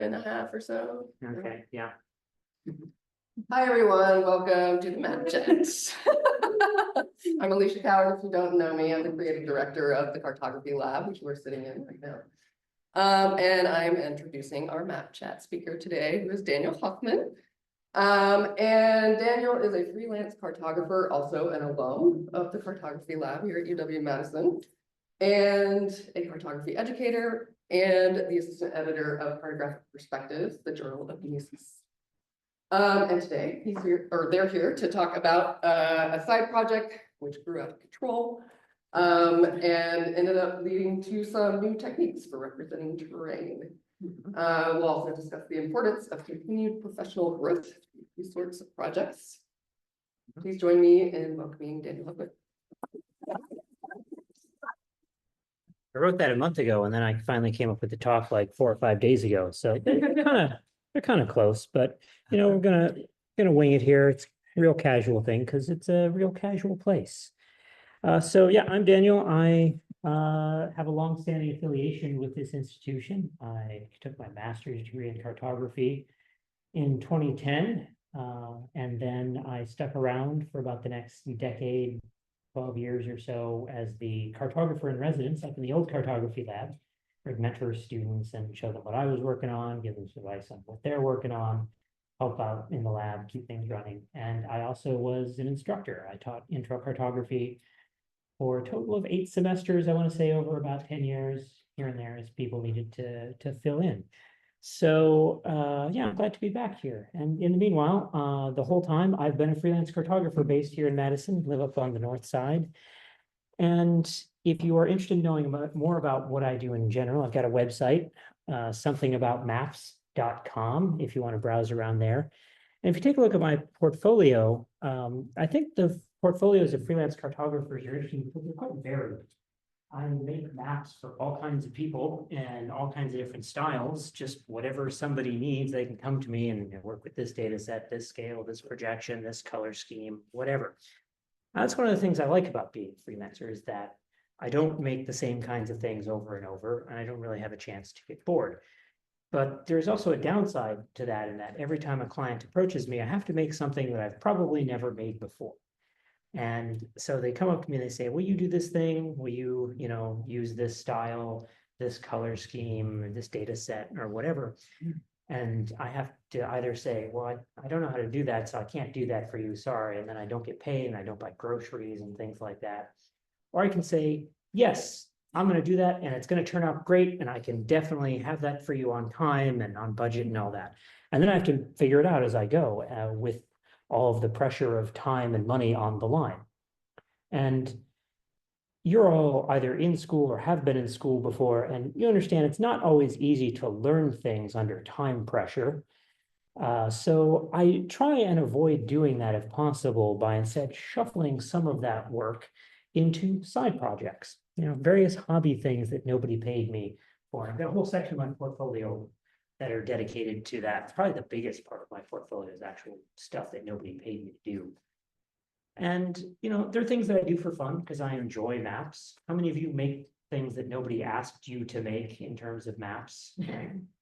and a half or so. Okay, yeah. Hi, everyone. Welcome to the Map Chats. I'm Alicia Coward. If you don't know me, I'm the creative director of the Cartography Lab, which we're sitting in right now. And I'm introducing our Map Chat speaker today, who is Daniel Huffman. And Daniel is a freelance cartographer, also an alum of the Cartography Lab here at UW-Madison, and a cartography educator, and the assistant editor of Cartographic Perspectives, the Journal of Muses. And today he's here, or they're here to talk about a side project which grew out of control and ended up leading to some new techniques for representing terrain. We'll also discuss the importance of continued professional growth in these sorts of projects. Please join me in welcoming Daniel Huffman. I wrote that a month ago, and then I finally came up with the talk like 4 or 5 days ago. So they're kind of close, but you know, we're gonna wing it here. It's a real casual thing because it's a real casual place. So yeah, I'm Daniel. I have a long-standing affiliation with this institution. I took my master's degree in cartography in 2010, and then I stuck around for about the next decade, 12 years or so, as the cartographer in residence up in the old cartography lab. I'd mentor students and show them what I was working on, give them some advice on what they're working on, help out in the lab, keep things running. And I also was an instructor. I taught intro cartography for a total of 8 semesters, I want to say, over about 10 years, here and there, as people needed to fill in. So yeah, I'm glad to be back here. And in the meanwhile, the whole time I've been a freelance cartographer based here in Madison, live up on the north side. And if you are interested in knowing more about what I do in general, I've got a website, somethingaboutmaps.com, if you want to browse around there. And if you take a look at my portfolio, I think the portfolios of freelance cartographers are interesting because they're quite varied. I make maps for all kinds of people and all kinds of different styles. Just whatever somebody needs, they can come to me and work with this data set, this scale, this projection, this color scheme, whatever. That's one of the things I like about being a freelancer, is that I don't make the same kinds of things over and over, and I don't really have a chance to get bored. But there's also a downside to that, in that every time a client approaches me, I have to make something that I've probably never made before. And so they come up to me and they say, will you do this thing? Will you, use this style, this color scheme, this data set, or whatever? And I have to either say, well, I don't know how to do that, so I can't do that for you, sorry. And then I don't get paid and I don't buy groceries and things like that. Or I can say, yes, I'm going to do that and it's going to turn out great. And I can definitely have that for you on time and on budget and all that. And then I have to figure it out as I go with all of the pressure of time and money on the line. And you're all either in school or have been in school before, and you understand it's not always easy to learn things under time pressure. So I try and avoid doing that if possible by instead shuffling some of that work into side projects, various hobby things that nobody paid me for. I've got a whole section of my portfolio that are dedicated to that. It's probably the biggest part of my portfolio is actual stuff that nobody paid me to do. And, there are things that I do for fun because I enjoy maps. How many of you make things that nobody asked you to make in terms of maps?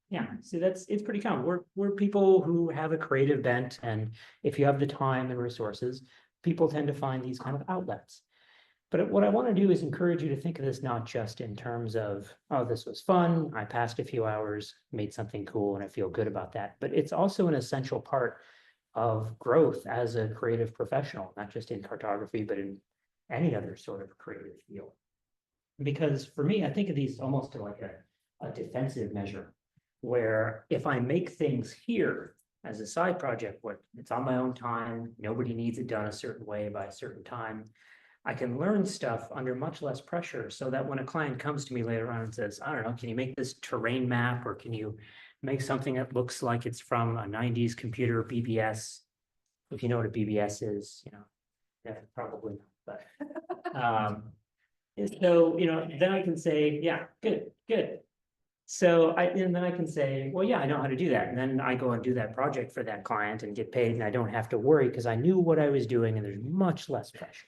Yeah, see, it's pretty common. We're people who have a creative bent, and if you have the time and resources, people tend to find these kind of outlets. But what I want to do is encourage you to think of this not just in terms of, oh, this was fun, I passed a few hours, made something cool, and I feel good about that. But it's also an essential part of growth as a creative professional, not just in cartography, but in any other sort of creative field. Because for me, I think of these almost like a defensive measure, where if I make things here as a side project, where it's on my own time, nobody needs it done a certain way by a certain time, I can learn stuff under much less pressure, so that when a client comes to me later on and says, I don't know, can you make this terrain map, or can you make something that looks like it's from a 90s computer BBS? If you know what a BBS is, yeah, probably not, but so, then I can say, yeah, good. So and then I can say, well, yeah, I know how to do that. And then I go and do that project for that client and get paid, and I don't have to worry because I knew what I was doing and there's much less pressure.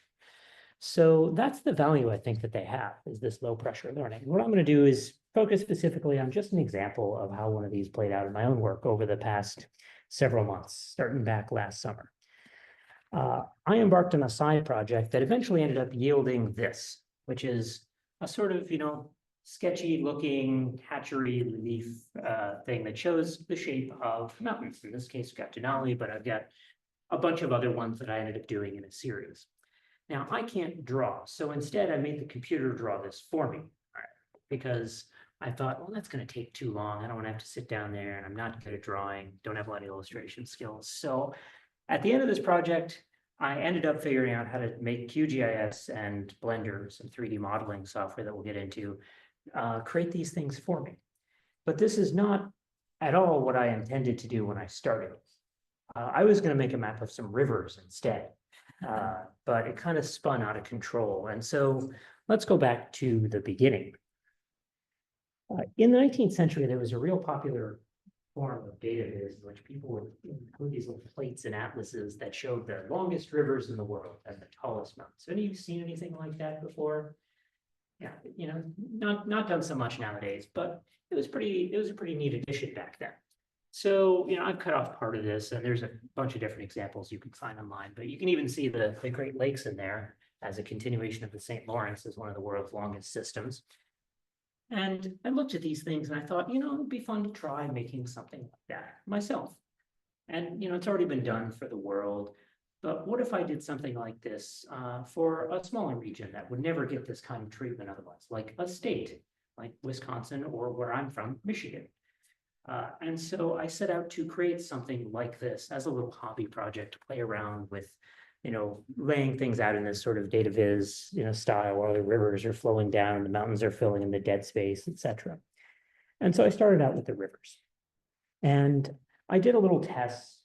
So that's the value I think that they have, is this low pressure learning. What I'm going to do is focus specifically on just an example of how one of these played out in my own work over the past several months, starting back last summer. I embarked on a side project that eventually ended up yielding this, which is a sort of, sketchy looking hatchery leaf thing that shows the shape of mountains. In this case, we've got Denali, but I've got a bunch of other ones that I ended up doing in a series. Now, I can't draw, so instead I made the computer draw this for me, because I thought, well, that's going to take too long. I don't want to have to sit down there, and I'm not good at drawing, don't have a lot of illustration skills. So at the end of this project, I ended up figuring out how to make QGIS and Blender, some 3D modeling software that we'll get into, create these things for me. But this is not at all what I intended to do when I started. I was going to make a map of some rivers instead, but it kind of spun out of control. And so let's go back to the beginning. In the 19th century, there was a real popular form of data viz in which people would include these little plates and atlases that showed the longest rivers in the world and the tallest mountains. Have you seen anything like that before? Yeah, not done so much nowadays, but it was a pretty neat addition back then. So, I've cut off part of this, and there's a bunch of different examples you can find online, but you can even see the Great Lakes in there as a continuation of the St. Lawrence as one of the world's longest systems. And I looked at these things and I thought, it'd be fun to try making something like that myself. And, it's already been done for the world, but what if I did something like this for a smaller region that would never get this kind of treatment otherwise, like a state, like Wisconsin, or where I'm from, Michigan. And so I set out to create something like this as a little hobby project to play around with, laying things out in this sort of data viz, style, while the rivers are flowing down, the mountains are filling in the dead space, etc. And so I started out with the rivers. And I did a little test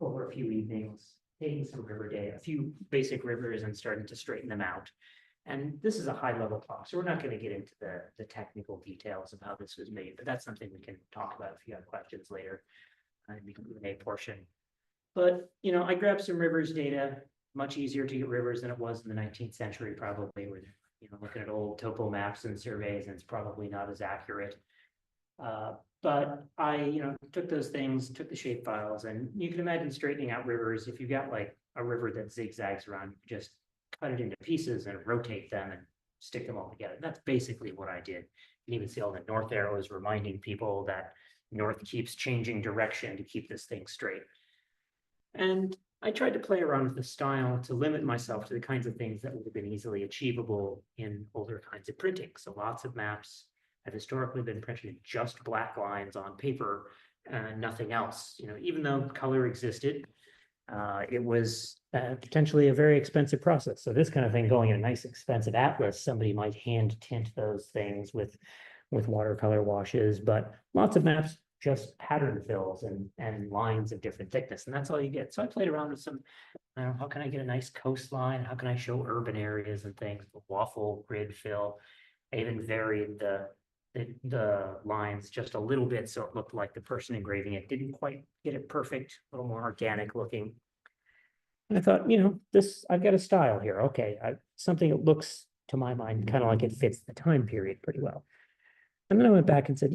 over a few evenings, taking some river data, a few basic rivers, and starting to straighten them out. And this is a high level talk, so we're not going to get into the technical details of how this was made, but that's something we can talk about if you have questions later in the Q&A portion. But, I grabbed some rivers data, much easier to get rivers than it was in the 19th century, probably, where, looking at old topo maps and surveys, and it's probably not as accurate. But I, took those things, took the shape files, and you can imagine straightening out rivers. If you've got like a river that zigzags around, you just cut it into pieces and rotate them and stick them all together. That's basically what I did. You can even see all the north arrows reminding people that north keeps changing direction to keep this thing straight. And I tried to play around with the style to limit myself to the kinds of things that would have been easily achievable in older kinds of printing. So lots of maps have historically been printed in just black lines on paper, nothing else. Even though color existed, it was potentially a very expensive process. So this kind of thing going in a nice expensive atlas, somebody might hand tint those things with watercolor washes, but lots of maps just pattern fills and lines of different thickness, and that's all you get. So I played around with some, how can I get a nice coastline? How can I show urban areas and things? The waffle grid fill. I even varied the lines just a little bit so it looked like the person engraving it didn't quite get it perfect, a little more organic looking. And I thought, I've got a style here. Okay, something that looks, to my mind, kind of like it fits the time period pretty well. And then I went back and said,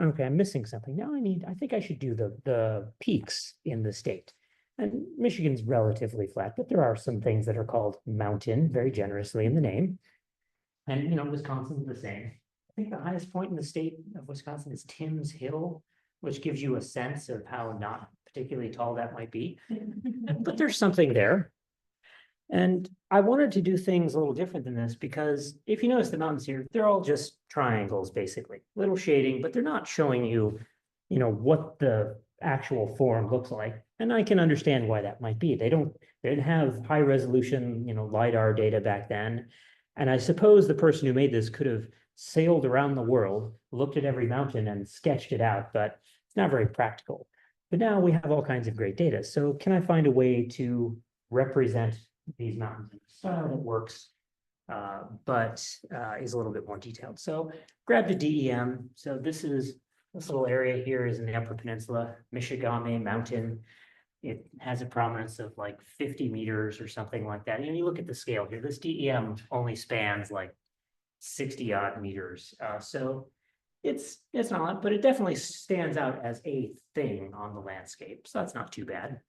okay, I'm missing something. Now I think I should do the peaks in the state. And Michigan's relatively flat, but there are some things that are called mountain very generously in the name. And, Wisconsin's the same. I think the highest point in the state of Wisconsin is Timms Hill, which gives you a sense of how not particularly tall that might be. But there's something there. And I wanted to do things a little different than this because if you notice the mountains here, they're all just triangles, basically. Little shading, but they're not showing you, what the actual form looks like. And I can understand why that might be. They didn't have high resolution, LiDAR data back then. And I suppose the person who made this could have sailed around the world, looked at every mountain and sketched it out, but it's not very practical. But now we have all kinds of great data. So can I find a way to represent these mountains in a style that works, but is a little bit more detailed? So grabbed a DEM. So this little area here is in the Upper Peninsula, Michigame Mountain. It has a prominence of like 50 meters or something like that. And you look at the scale here, this DEM only spans like 60 odd meters. So it's not a lot, but it definitely stands out as a thing on the landscape. So that's not too bad.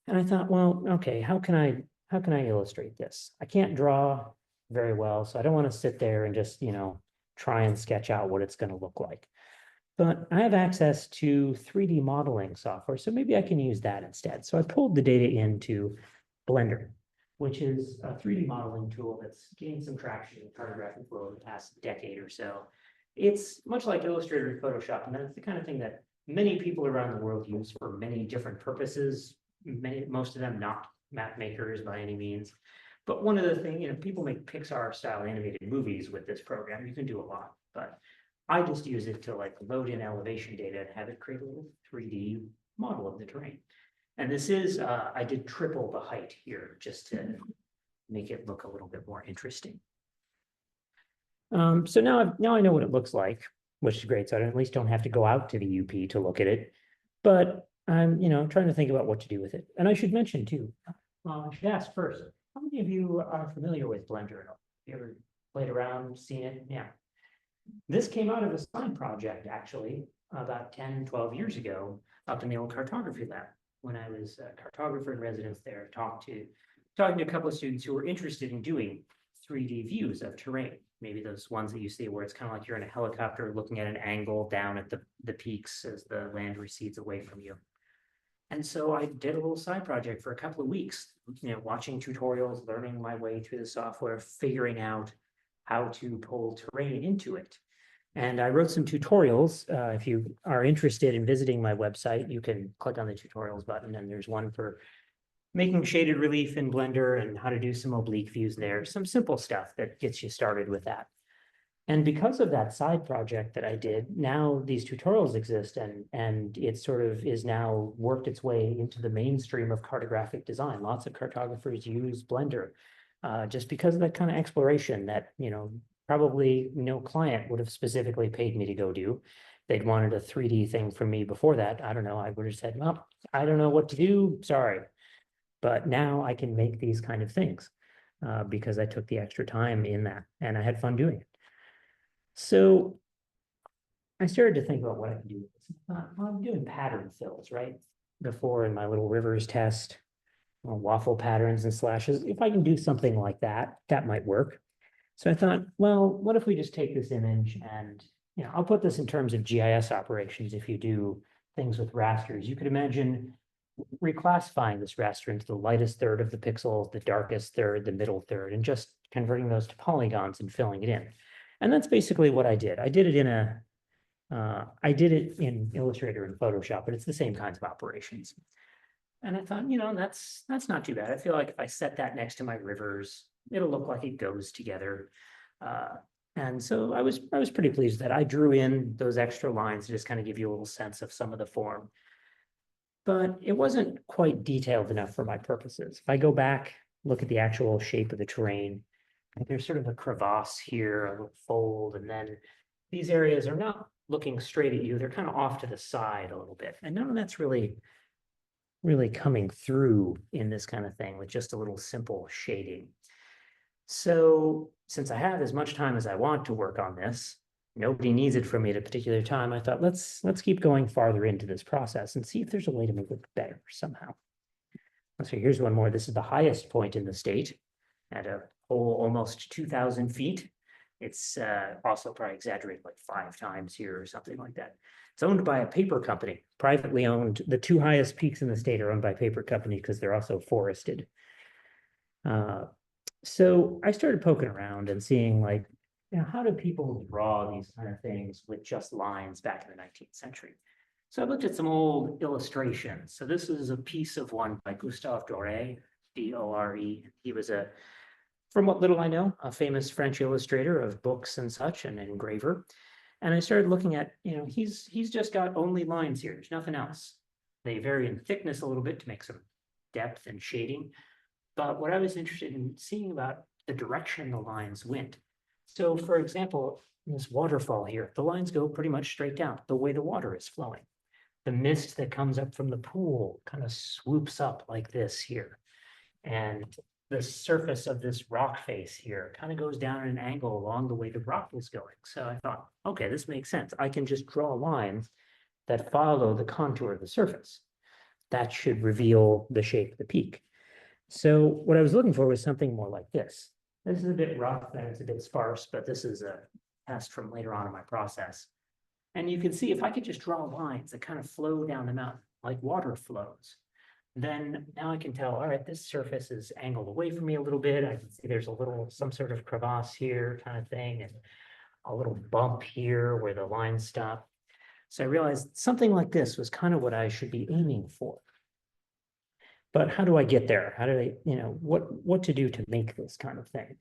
And I thought, well, okay, how can I illustrate this? I can't draw very well, so I don't want to sit there and just, try and sketch out what it's going to look like. But I have access to 3D modeling software, so maybe I can use that instead. So I pulled the data into Blender, which is a 3D modeling tool that's gained some traction in the cartographic world in the past decade or so. It's much like Illustrator and Photoshop, and that's the kind of thing that many people around the world use for many different purposes. Most of them not map makers by any means. But one of the things, people make Pixar style animated movies with this program. You can do a lot, but I just use it to like load in elevation data and have it create a little 3D model of the terrain. And this is, I did triple the height here just to make it look a little bit more interesting. So now I know what it looks like, which is great. So I at least don't have to go out to the UP to look at it. But I'm, trying to think about what to do with it. And I should mention too, I should ask first, how many of you are familiar with Blender? You ever played around, seen it? Yeah. This came out of a side project, actually, about 10, 12 years ago, up in the old cartography lab. When I was a cartographer in residence there, talking to a couple of students who were interested in doing 3D views of terrain. Maybe those ones that you see where it's kind of like you're in a helicopter looking at an angle down at the peaks as the land recedes away from you. And so I did a little side project for a couple of weeks, watching tutorials, learning my way through the software, figuring out how to pull terrain into it. And I wrote some tutorials. If you are interested in visiting my website, you can click on the tutorials button, and there's one for making shaded relief in Blender and how to do some oblique views there, some simple stuff that gets you started with that. And because of that side project that I did, now these tutorials exist, and it sort of is now worked its way into the mainstream of cartographic design. Lots of cartographers use Blender just because of that kind of exploration that, probably no client would have specifically paid me to go do. They'd wanted a 3D thing from me before that. I don't know. I would have said, well, I don't know what to do. Sorry. But now I can make these kind of things because I took the extra time in that and I had fun doing it. So I started to think about what I could do with this. Well, I'm doing pattern fills, right? Before in my little rivers test, waffle patterns and slashes. If I can do something like that, that might work. So I thought, well, what if we just take this image and, I'll put this in terms of GIS operations. If you do things with rasters, you could imagine reclassifying this raster into the lightest third of the pixels, the darkest third, the middle third, and just converting those to polygons and filling it in. And that's basically what I did. I did it in Illustrator and Photoshop, but it's the same kinds of operations. And I thought, that's not too bad. I feel like if I set that next to my rivers, it'll look like it goes together. And so I was pretty pleased that I drew in those extra lines to just kind of give you a little sense of some of the form. But it wasn't quite detailed enough for my purposes. If I go back, look at the actual shape of the terrain, there's sort of a crevasse here, a little fold, and then these areas are not looking straight at you. They're kind of off to the side a little bit. And none of that's really coming through in this kind of thing with just a little simple shading. So since I have as much time as I want to work on this, nobody needs it from me at a particular time, I thought, let's keep going farther into this process and see if there's a way to make it better somehow. So here's one more. This is the highest point in the state at a whole almost 2,000 feet. It's also probably exaggerated like 5 times here or something like that. It's owned by a paper company, privately owned. The 2 highest peaks in the state are owned by paper companies because they're also forested. So I started poking around and seeing like, how do people draw these kind of things with just lines back in the 19th century? So I looked at some old illustrations. So this is a piece of one by Gustave Doré, D-O-R-E. He was from what little I know, a famous French illustrator of books and such, and an engraver. And I started looking at, he's just got only lines here. There's nothing else. They vary in thickness a little bit to make some depth and shading. But what I was interested in seeing about the direction the lines went. So for example, in this waterfall here, the lines go pretty much straight down the way the water is flowing. The mist that comes up from the pool kind of swoops up like this here. And the surface of this rock face here kind of goes down at an angle along the way the rock is going. So I thought, okay, this makes sense. I can just draw lines that follow the contour of the surface. That should reveal the shape of the peak. So what I was looking for was something more like this. This is a bit rough and it's a bit sparse, but this is a test from later on in my process. And you can see if I could just draw lines that kind of flow down the mountain like water flows, then now I can tell, all right, this surface is angled away from me a little bit. I can see there's a little, some sort of crevasse here kind of thing, and a little bump here where the lines stop. So I realized something like this was kind of what I should be aiming for. But how do I get there? How do I, what to do to make this kind of thing?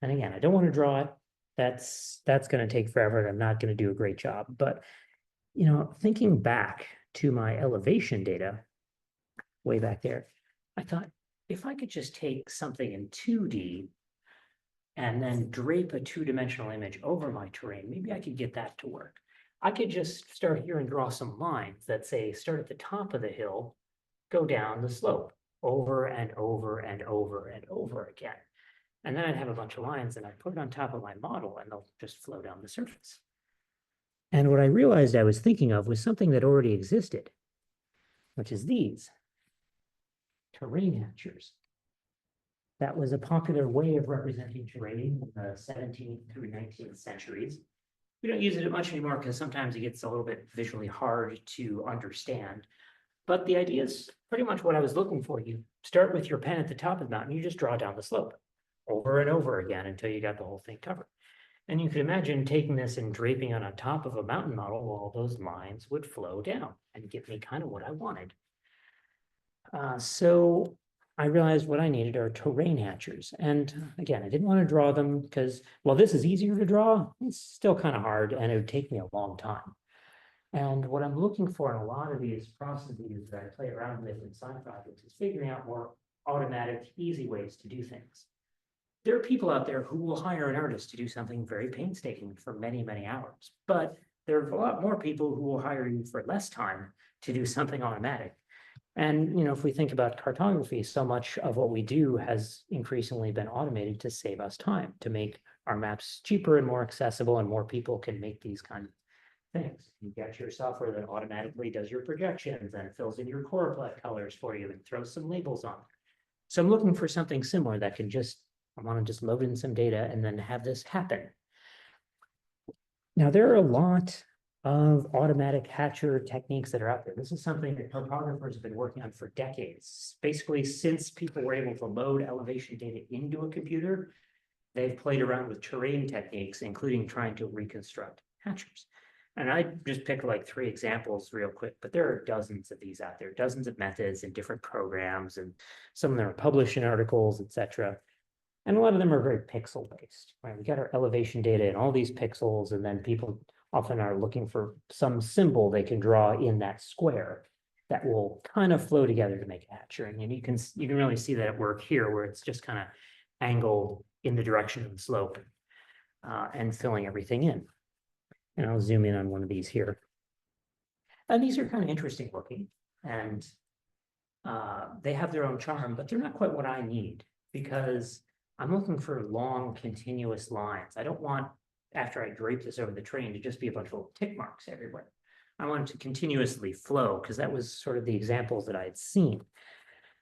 And again, I don't want to draw it. That's going to take forever and I'm not going to do a great job. But, thinking back to my elevation data way back there, I thought if I could just take something in 2D and then drape a two-dimensional image over my terrain, maybe I could get that to work. I could just start here and draw some lines that say start at the top of the hill, go down the slope over and over and over and over again. And then I'd have a bunch of lines and I'd put it on top of my model and they'll just flow down the surface. And what I realized I was thinking of was something that already existed, which is these terrain hatchers. That was a popular way of representing terrain in the 17th through 19th centuries. We don't use it much anymore because sometimes it gets a little bit visually hard to understand. But the idea is pretty much what I was looking for. You start with your pen at the top of the mountain, you just draw down the slope over and over again until you got the whole thing covered. And you can imagine taking this and draping it on top of a mountain model, all those lines would flow down and give me kind of what I wanted. So I realized what I needed are terrain hatchers. And again, I didn't want to draw them because, while this is easier to draw, it's still kind of hard and it would take me a long time. And what I'm looking for in a lot of these processes that I play around with in side projects is figuring out more automatic, easy ways to do things. There are people out there who will hire an artist to do something very painstaking for many, many hours. But there are a lot more people who will hire you for less time to do something automatic. And, if we think about cartography, so much of what we do has increasingly been automated to save us time, to make our maps cheaper and more accessible, and more people can make these kind of things. You get your software that automatically does your projections and fills in your choropleth colors for you and throws some labels on. So I'm looking for something similar that can I want to just load in some data and then have this happen. Now, there are a lot of automatic hatcher techniques that are out there. This is something that cartographers have been working on for decades. Basically, since people were able to load elevation data into a computer, they've played around with terrain techniques, including trying to reconstruct hatchers. And I just picked like 3 examples real quick, but there are dozens of these out there, dozens of methods in different programs, and some of them are published in articles, etc. And a lot of them are very pixel based, right? We got our elevation data in all these pixels, and then people often are looking for some symbol they can draw in that square that will kind of flow together to make a hatcher. And you can really see that at work here, where it's just kind of angled in the direction of the slope and filling everything in. And I'll zoom in on one of these here. And these are kind of interesting looking, and they have their own charm, but they're not quite what I need, because I'm looking for long, continuous lines. I don't want, after I drape this over the train, to just be a bunch of tick marks everywhere. I want it to continuously flow, because that was sort of the examples that I had seen.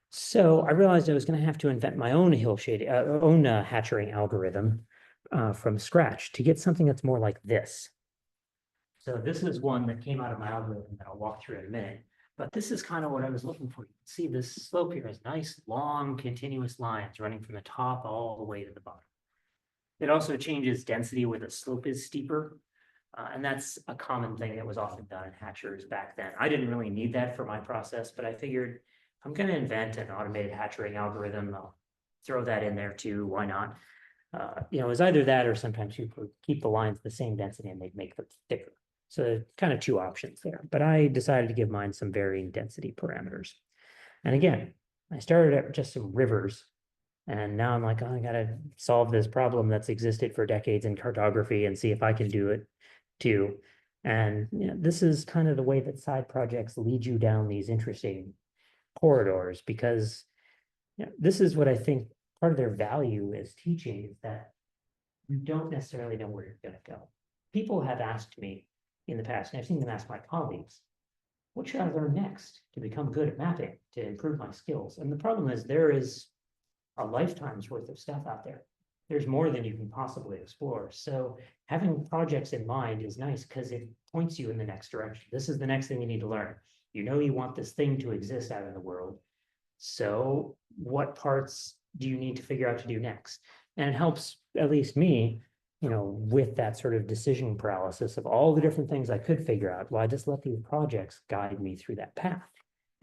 So I realized I was going to have to invent my own hill shading, hatchering algorithm from scratch to get something that's more like this. So this is one that came out of my algorithm that I'll walk through in a minute. But this is kind of what I was looking for. You can see this slope here has nice, long, continuous lines running from the top all the way to the bottom. It also changes density where the slope is steeper. And that's a common thing that was often done in hatchers back then. I didn't really need that for my process, but I figured I'm going to invent an automated hatchering algorithm. I'll throw that in there too. Why not? It was either that, or sometimes you could keep the lines the same density and they'd make them thicker. So kind of 2 options there, but I decided to give mine some varying density parameters. And again, I started at just some rivers, and now I'm like, oh, I gotta solve this problem that's existed for decades in cartography and see if I can do it too. And this is kind of the way that side projects lead you down these interesting corridors, because this is what I think part of their value as teaching is that you don't necessarily know where you're going to go. People have asked me in the past, and I've seen them ask my colleagues, what should I learn next to become good at mapping, to improve my skills? And the problem is there is a lifetime's worth of stuff out there. There's more than you can possibly explore. So having projects in mind is nice because it points you in the next direction. This is the next thing you need to learn. You know you want this thing to exist out in the world. So what parts do you need to figure out to do next? And it helps, at least me, with that sort of decision paralysis of all the different things I could figure out. Well, I just let these projects guide me through that path.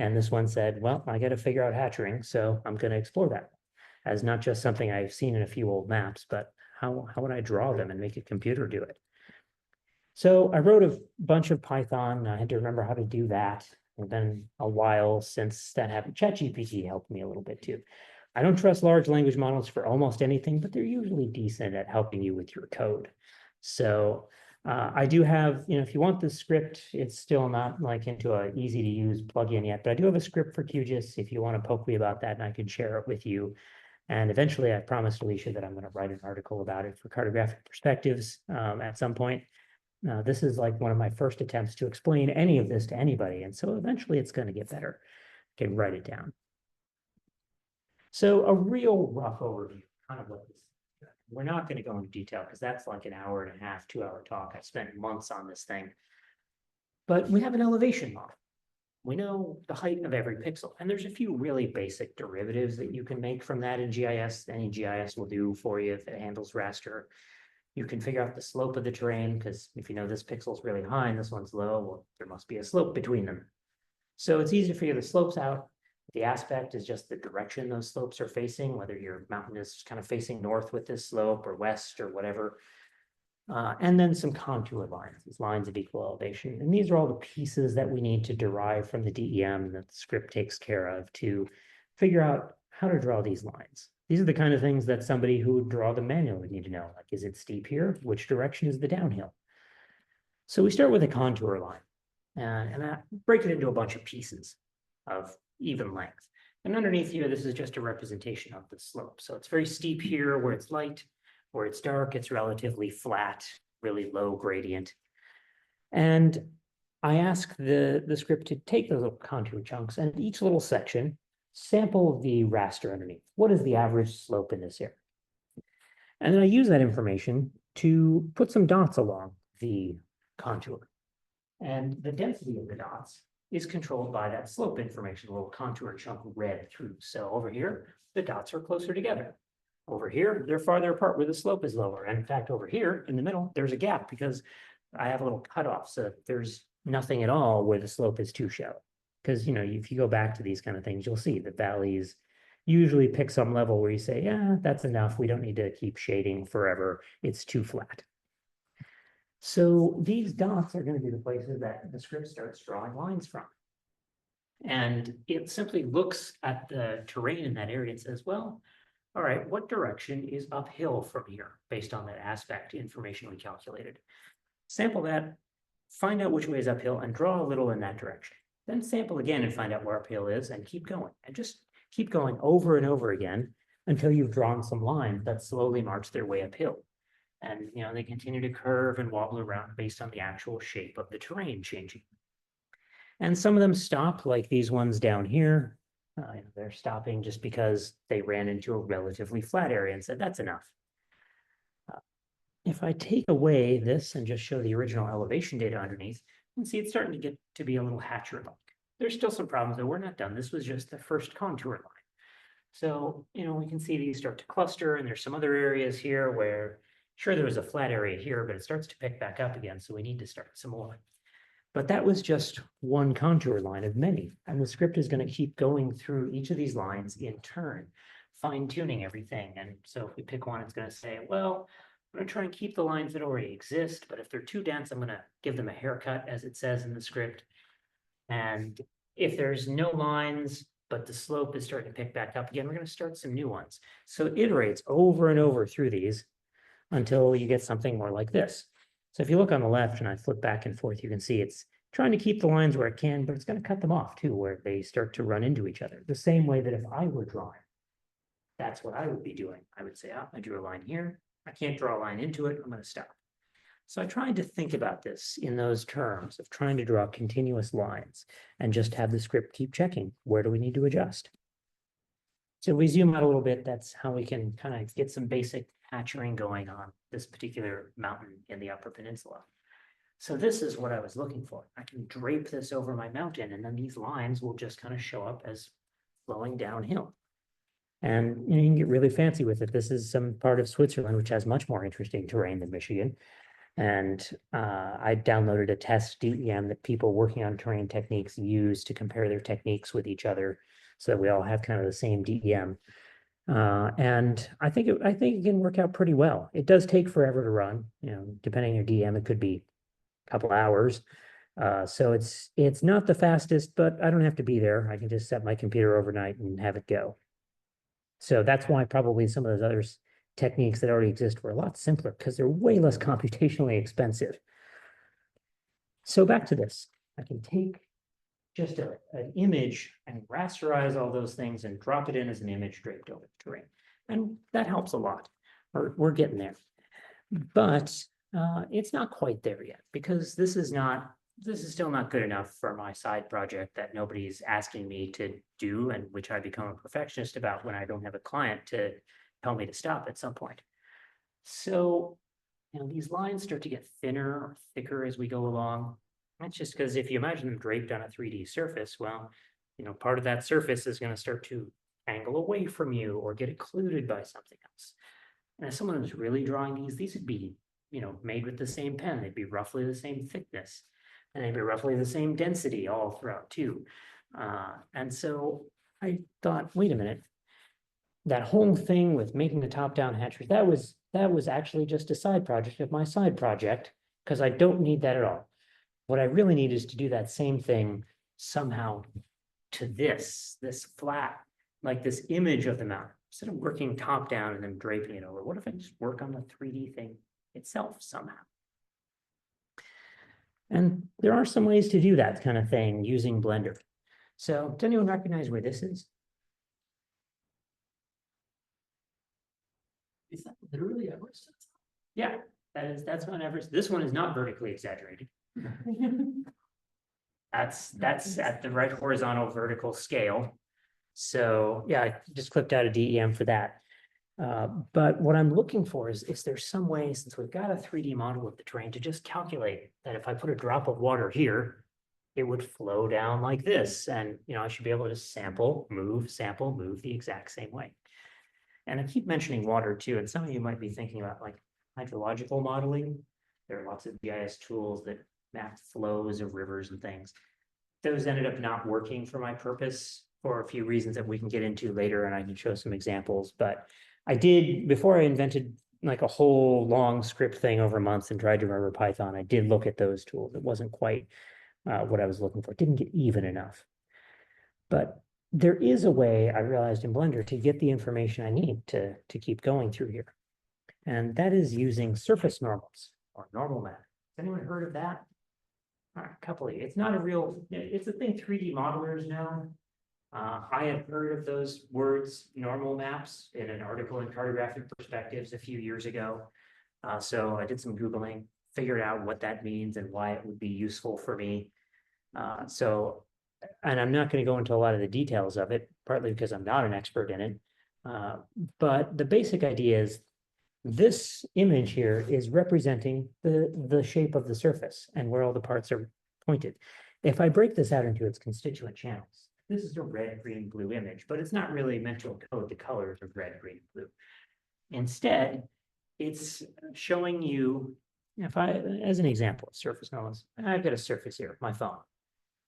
And this one said, well, I got to figure out hatchering, so I'm going to explore that as not just something I've seen in a few old maps, but how would I draw them and make a computer do it? So I wrote a bunch of Python. I had to remember how to do that. It's been a while since that happened. ChatGPT helped me a little bit too. I don't trust large language models for almost anything, but they're usually decent at helping you with your code. So I do have, if you want the script, it's still not like into a easy to use plugin yet, but I do have a script for QGIS if you want to poke me about that, and I can share it with you. And eventually I promised Alicia that I'm going to write an article about it for Cartographic Perspectives at some point. This is like one of my first attempts to explain any of this to anybody. And so eventually it's going to get better. I can write it down. So a real rough overview, kind of what this is. We're not going to go into detail because that's like an hour and a half, 2-hour talk. I spent months on this thing. But we have an elevation model. We know the height of every pixel, and there's a few really basic derivatives that you can make from that in GIS. Any GIS will do for you if it handles raster. You can figure out the slope of the terrain, because if you know this pixel is really high and this one's low, well, there must be a slope between them. So it's easy to figure the slopes out. The aspect is just the direction those slopes are facing, whether your mountain is kind of facing north with this slope or west or whatever. And then some contour lines, these lines of equal elevation. And these are all the pieces that we need to derive from the DEM that the script takes care of to figure out how to draw these lines. These are the kind of things that somebody who would draw them manually would need to know. Like, is it steep here? Which direction is the downhill? So we start with a contour line and I break it into a bunch of pieces of even length. And underneath here, this is just a representation of the slope. So it's very steep here where it's light. Where it's dark, it's relatively flat, really low gradient. And I ask the script to take those little contour chunks and each little section, sample the raster underneath. What is the average slope in this area? And then I use that information to put some dots along the contour. And the density of the dots is controlled by that slope information, a little contour chunk read through. So over here, the dots are closer together. Over here, they're farther apart where the slope is lower. And in fact, over here in the middle, there's a gap because I have a little cutoff. So there's nothing at all where the slope is too shallow. Because, if you go back to these kind of things, you'll see the valleys usually pick some level where you say, yeah, that's enough. We don't need to keep shading forever. It's too flat. So these dots are going to be the places that the script starts drawing lines from. And it simply looks at the terrain in that area and says, well, all right, what direction is uphill from here based on that aspect information we calculated? Sample that, find out which way is uphill and draw a little in that direction. Then sample again and find out where uphill is and keep going. And just keep going over and over again until you've drawn some lines that slowly march their way uphill. And they continue to curve and wobble around based on the actual shape of the terrain changing. And some of them stop, like these ones down here. They're stopping just because they ran into a relatively flat area and said, that's enough. If I take away this and just show the original elevation data underneath, you can see it's starting to get to be a little hatcher-like. There's still some problems though. We're not done. This was just the first contour line. So, we can see these start to cluster, and there's some other areas here where, sure, there was a flat area here, but it starts to pick back up again. So we need to start some more. But that was just one contour line of many. And the script is going to keep going through each of these lines in turn, fine-tuning everything. And so if we pick one, it's going to say, well, I'm going to try and keep the lines that already exist, but if they're too dense, I'm going to give them a haircut, as it says in the script. And if there's no lines, but the slope is starting to pick back up again, we're going to start some new ones. So it iterates over and over through these until you get something more like this. So if you look on the left and I flip back and forth, you can see it's trying to keep the lines where it can, but it's going to cut them off too, where they start to run into each other. The same way that if I were drawing, that's what I would be doing. I would say, oh, I drew a line here. I can't draw a line into it. I'm going to stop. So I tried to think about this in those terms of trying to draw continuous lines and just have the script keep checking. Where do we need to adjust? So we zoom out a little bit. That's how we can kind of get some basic hatchering going on this particular mountain in the Upper Peninsula. So this is what I was looking for. I can drape this over my mountain, and then these lines will just kind of show up as flowing downhill. And you can get really fancy with it. This is some part of Switzerland, which has much more interesting terrain than Michigan. And I downloaded a test DEM that people working on terrain techniques use to compare their techniques with each other, so that we all have kind of the same DEM. And I think it can work out pretty well. It does take forever to run. Depending on your DEM, it could be a couple hours. So it's not the fastest, but I don't have to be there. I can just set my computer overnight and have it go. So that's why probably some of those other techniques that already exist were a lot simpler, because they're way less computationally expensive. So back to this, I can take just an image and rasterize all those things and drop it in as an image draped over the terrain. And that helps a lot. We're getting there. But it's not quite there yet, because this is still not good enough for my side project that nobody's asking me to do, and which I become a perfectionist about when I don't have a client to tell me to stop at some point. So, these lines start to get thinner or thicker as we go along. That's just because if you imagine them draped on a 3D surface, well, part of that surface is going to start to angle away from you or get occluded by something else. And as someone who's really drawing these would be, made with the same pen. They'd be roughly the same thickness, and they'd be roughly the same density all throughout too. And so I thought, wait a minute, that whole thing with making the top-down hatchery, that was actually just a side project of my side project, because I don't need that at all. What I really need is to do that same thing somehow to this flat, like this image of the mountain. Instead of working top down and then draping it over, what if I just work on the 3D thing itself somehow? And there are some ways to do that kind of thing using Blender. So does anyone recognize where this is? Is that literally Everest? Yeah, that's Mount Everest. This one is not vertically exaggerated. That's at the right horizontal vertical scale. So yeah, I just clipped out a DEM for that. But what I'm looking for is there some way, since we've got a 3D model of the terrain, to just calculate that if I put a drop of water here, it would flow down like this. And I should be able to sample, move the exact same way. And I keep mentioning water too, and some of you might be thinking about like hydrological modeling. There are lots of GIS tools that map flows of rivers and things. Those ended up not working for my purpose for a few reasons that we can get into later, and I can show some examples. But I did, before I invented like a whole long script thing over months and tried to remember Python, I did look at those tools. It wasn't quite what I was looking for. It didn't get even enough. But there is a way, I realized in Blender, to get the information I need to keep going through here. And that is using surface normals or normal map. Has anyone heard of that? A couple of you. It's not a real, it's a thing 3D modelers know. I had heard of those words, normal maps, in an article in Cartographic Perspectives a few years ago. So I did some Googling, figured out what that means and why it would be useful for me. And I'm not going to go into a lot of the details of it, partly because I'm not an expert in it. But the basic idea is this image here is representing the shape of the surface and where all the parts are pointed. If I break this out into its constituent channels, this is a red, green, blue image, but it's not really meant to encode the colors of red, green, blue. Instead, it's showing you, as an example, surface normals, I've got a surface here, my phone.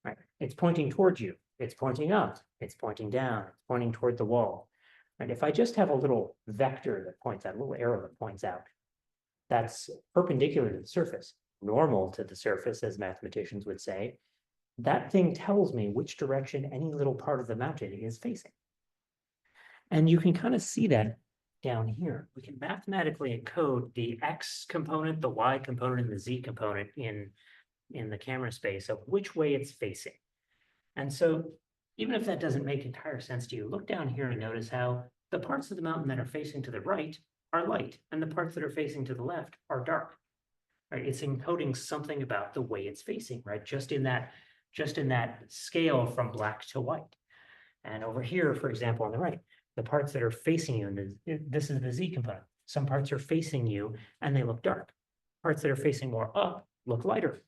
Right. It's pointing towards you. It's pointing up. It's pointing down. It's pointing toward the wall. And if I just have a little vector that points out, a little arrow that points out, that's perpendicular to the surface, normal to the surface, as mathematicians would say, that thing tells me which direction any little part of the mountain is facing. And you can kind of see that down here. We can mathematically encode the X component, the Y component, and the Z component in the camera space of which way it's facing. And so even if that doesn't make entire sense to you, look down here and notice how the parts of the mountain that are facing to the right are light, and the parts that are facing to the left are dark. Right? It's encoding something about the way it's facing, right? Just in that scale from black to white. And over here, for example, on the right, the parts that are facing you, and this is the Z component. Some parts are facing you and they look dark. Parts that are facing more up look lighter.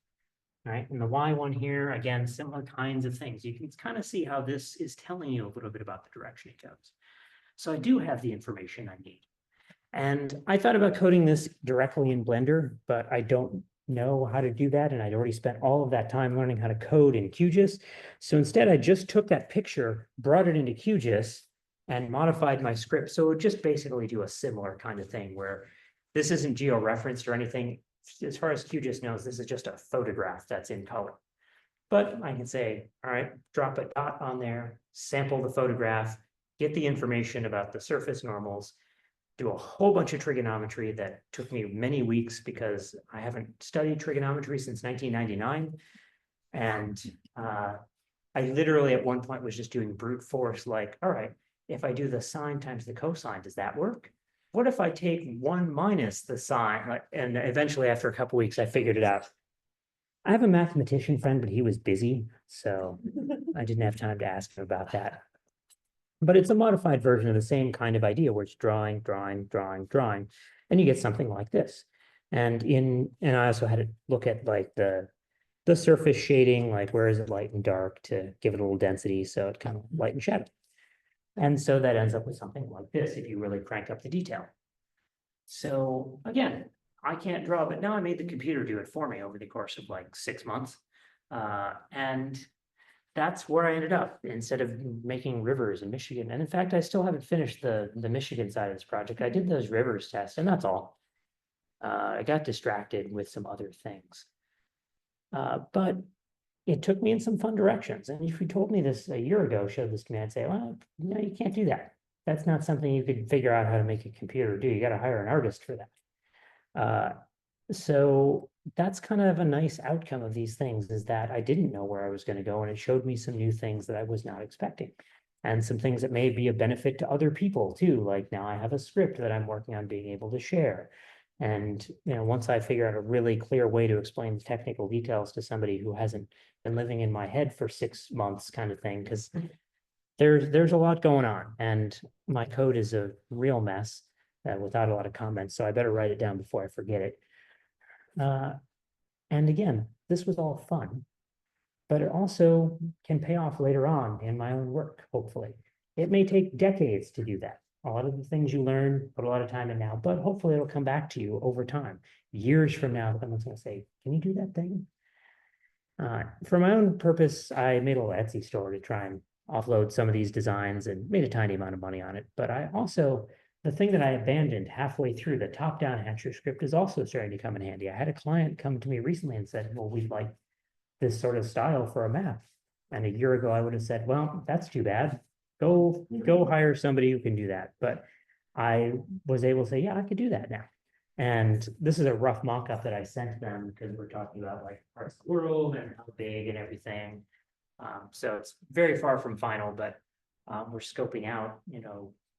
Right? And the Y one here, again, similar kinds of things. You can kind of see how this is telling you a little bit about the direction it goes. So I do have the information I need. And I thought about coding this directly in Blender, but I don't know how to do that. And I'd already spent all of that time learning how to code in QGIS. So instead, I just took that picture, brought it into QGIS, and modified my script. So it would just basically do a similar kind of thing where this isn't geo-referenced or anything. As far as QGIS knows, this is just a photograph that's in color. But I can say, all right, drop a dot on there, sample the photograph, get the information about the surface normals, do a whole bunch of trigonometry that took me many weeks because I haven't studied trigonometry since 1999. And I literally at one point was just doing brute force, like, all right, if I do the sine times the cosine, does that work? What if I take 1 minus the sine? And eventually, after a couple weeks, I figured it out. I have a mathematician friend, but he was busy, so I didn't have time to ask him about that. But it's a modified version of the same kind of idea where it's drawing, drawing, drawing, drawing, and you get something like this. And I also had to look at like the surface shading, like where is it light and dark to give it a little density, so it kind of light and shadow. And so that ends up with something like this if you really crank up the detail. So again, I can't draw, but now I made the computer do it for me over the course of like 6 months. And that's where I ended up instead of making rivers in Michigan. And in fact, I still haven't finished the Michigan side of this project. I did those rivers tests and that's all. I got distracted with some other things. But it took me in some fun directions. And if you told me this a year ago, showed this to me, I'd say, well, no, you can't do that. That's not something you could figure out how to make a computer do. You got to hire an artist for that. So that's kind of a nice outcome of these things is that I didn't know where I was going to go and it showed me some new things that I was not expecting and some things that may be a benefit to other people too. Like now I have a script that I'm working on being able to share. And once I figure out a really clear way to explain the technical details to somebody who hasn't been living in my head for 6 months kind of thing, because there's a lot going on and my code is a real mess without a lot of comments. So I better write it down before I forget it. And again, this was all fun, but it also can pay off later on in my own work, hopefully. It may take decades to do that. A lot of the things you learn, put a lot of time in now, but hopefully it'll come back to you over time. Years from now, someone's going to say, can you do that thing? For my own purpose, I made a little Etsy store to try and offload some of these designs and made a tiny amount of money on it. But I also, the thing that I abandoned halfway through, the top-down Hatcher script, is also starting to come in handy. I had a client come to me recently and said, well, we'd like this sort of style for a map. And a year ago, I would have said, well, that's too bad. Go hire somebody who can do that. But I was able to say, yeah, I could do that now. And this is a rough mock-up that I sent them because we're talking about like parts of the world and how big and everything. So it's very far from final, but we're scoping out,